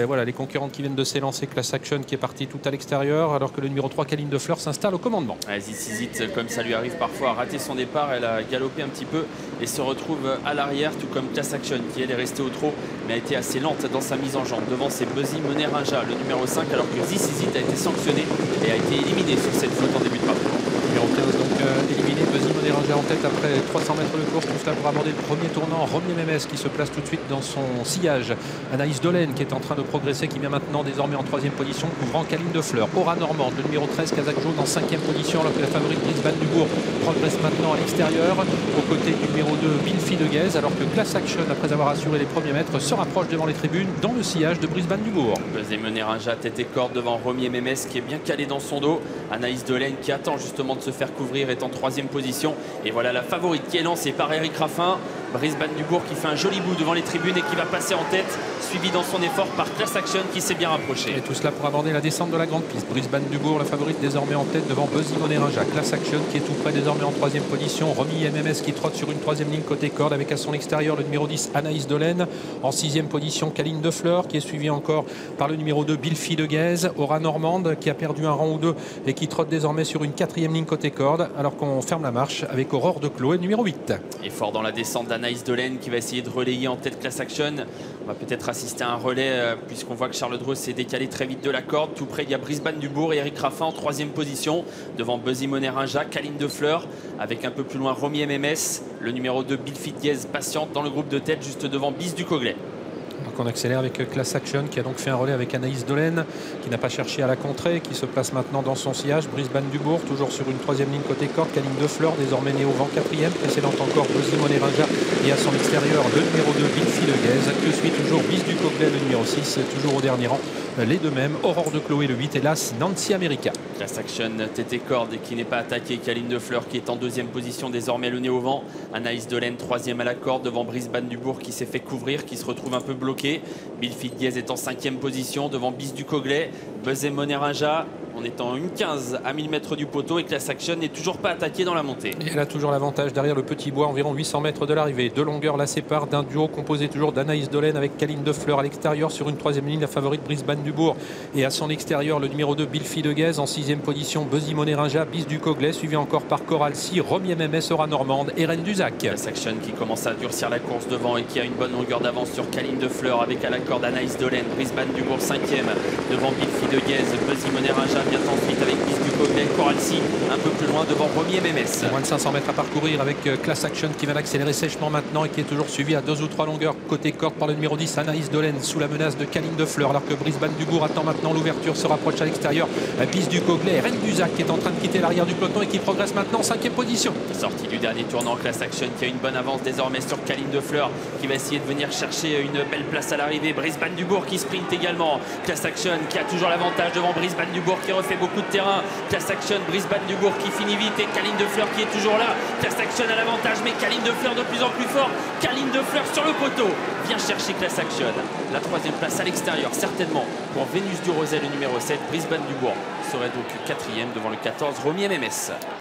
Et voilà les concurrentes qui viennent de s'élancer, Class Action qui est parti tout à l'extérieur, alors que le numéro 3, Kaline de Fleur, s'installe au commandement. Zizit, comme ça lui arrive parfois, a raté son départ, elle a galopé un petit peu et se retrouve à l'arrière, tout comme Class Action qui elle est restée au trot, mais a été assez lente dans sa mise en jambe. Devant c'est Buzzy Monerinja, le numéro 5, alors que Zizit a été sanctionné et a été éliminé sur cette faute en début de parcours. Numéro 15 donc éliminé, Buzzy Monerinja en tête après 300 mètres de course, tout cela pour aborder le premier tournant. Romier Mémès qui se place tout de suite dans son sillage. Anaïs Dolène qui est en train de progresser, qui vient maintenant désormais en 3e position, couvrant Kaline de Fleur. Aura Normande, le numéro 13, Kazakh Jaune en 5e position, alors que la favorite Brisbane Dubourg progresse maintenant à l'extérieur, aux côtés du numéro 2, Bilfi de Guèze, alors que Class Action, après avoir assuré les premiers mètres, se rapproche devant les tribunes dans le sillage de Brisbane Dubourg. Buzzy Monerinja tête et corde devant Romier Mémès qui est bien calé dans son dos. Anaïs Dolène qui attend justement de se faire couvrir est en 3e position. Et voilà la favorite qui est lancée par Eric Raffin. Brisbane Dubourg qui fait un joli bout devant les tribunes et qui va passer en tête, suivi dans son effort par Class Action qui s'est bien rapproché. Et tout cela pour aborder la descente de la grande piste. Brisbane Dubourg, la favorite désormais en tête devant Buzzy Monerinja. Class Action qui est tout près désormais en 3e position. Romy MMS qui trotte sur une 3e ligne côté corde avec à son extérieur le numéro 10 Anaïs Dolène. En 6e position Kaline de Fleur qui est suivi encore par le numéro 2 Bilfi de Guèze. Aura Normande qui a perdu un rang ou deux et qui trotte désormais sur une 4e ligne côté corde, alors qu'on ferme la marche avec Aurore de Clos et numéro 8. Et fort dans la descente d'Anaïs Dolène qui va essayer de relayer en tête Class Action. On va peut-être assister à un relais puisqu'on voit que Charles Dreux s'est décalé très vite de la corde. Tout près il y a Brisbane Dubourg et Eric Raffin en 3e position devant Buzzy Monerinja, Kaline de Fleur avec un peu plus loin Romy MMS, le numéro 2 Bilfi de Guèze patiente dans le groupe de tête juste devant Bis du Coglet. Donc on accélère avec Class Action qui a donc fait un relais avec Anaïs Dolène qui n'a pas cherché à la contrer, qui se place maintenant dans son sillage. Brisbane Dubourg toujours sur une 3e ligne côté corde. Kaline de Fleur désormais né au vent 4e, précédente encore Buzzy Monerinja et à son extérieur le numéro 2 Bilfi de Guèze, que suit toujours Bis du Coglet, le numéro 6, toujours au dernier rang. Les deux mêmes, Aurore de Clos et le 8, hélas Nancy America. Class Action tête et corde qui n'est pas attaqué. Kaline de Fleur qui est en 2e position, désormais le nez au vent. Anaïs Dolène 3e à la corde devant Brisbane Dubourg qui s'est fait couvrir, qui se retrouve un peu bloqué. Bilfi de Guèze est en 5e position devant Bis du Coglet. Buzzy Monerinja on est en 1,15 à 1000 mètres du poteau et Class Action n'est toujours pas attaqué dans la montée. Et elle a toujours l'avantage derrière le petit bois, environ 800 mètres de l'arrivée. Deux longueurs la séparent d'un duo composé toujours d'Anaïs Dolène avec Kaline de Fleur à l'extérieur sur une 3e ligne, la favorite Brisbane Dubourg. Et à son extérieur, le numéro 2 Bilfi de Guèze. En 6e position, Buzzy Monerinja, Bis du Coglet, suivi encore par Coral C, Romy MMS, Aura Normande et Reine Duzac. Class Action qui commence à durcir la course devant et qui a une bonne longueur d'avance sur Kaline de Fleur avec à la corde Anaïs Dolène. Brisbane Dubourg 5e devant Bilfi de Guèze. Buzzy Monerinja vient ensuite avec Bis du Coglet, Coral C un peu plus loin devant Romy MMS. Moins de 500 mètres à parcourir avec Class Action qui va l'accélérer sèchement maintenant et qui est toujours suivi à 2 ou 3 longueurs côté corde par le numéro 10 Anaïs Dolène sous la menace de Kaline de Fleur, alors que Brisbane Dubourg attend maintenant l'ouverture, se rapproche à l'extérieur. Bis du Coglet, Reine Duzac qui est en train de quitter l'arrière du peloton et qui progresse maintenant en 5e position. Sortie du dernier tournant, Class Action qui a une bonne avance désormais sur Kaline de Fleur qui va essayer de venir chercher une belle place à l'arrivée. Brisbane Dubourg qui sprint également. Class Action qui a toujours l'avantage devant Brisbane Dubourg qui refait beaucoup de terrain. Class Action, Brisbane Dubourg qui finit vite et Kaline de Fleur qui est toujours là. Class Action a l'avantage mais Kaline de Fleur de plus en plus fort. Kaline de Fleur sur le poteau vient chercher Class Action. La 3e place à l'extérieur certainement pour Vénus du Roset, le numéro 7. Brisbane Dubourg serait donc 4e devant le 14 Romy MMS.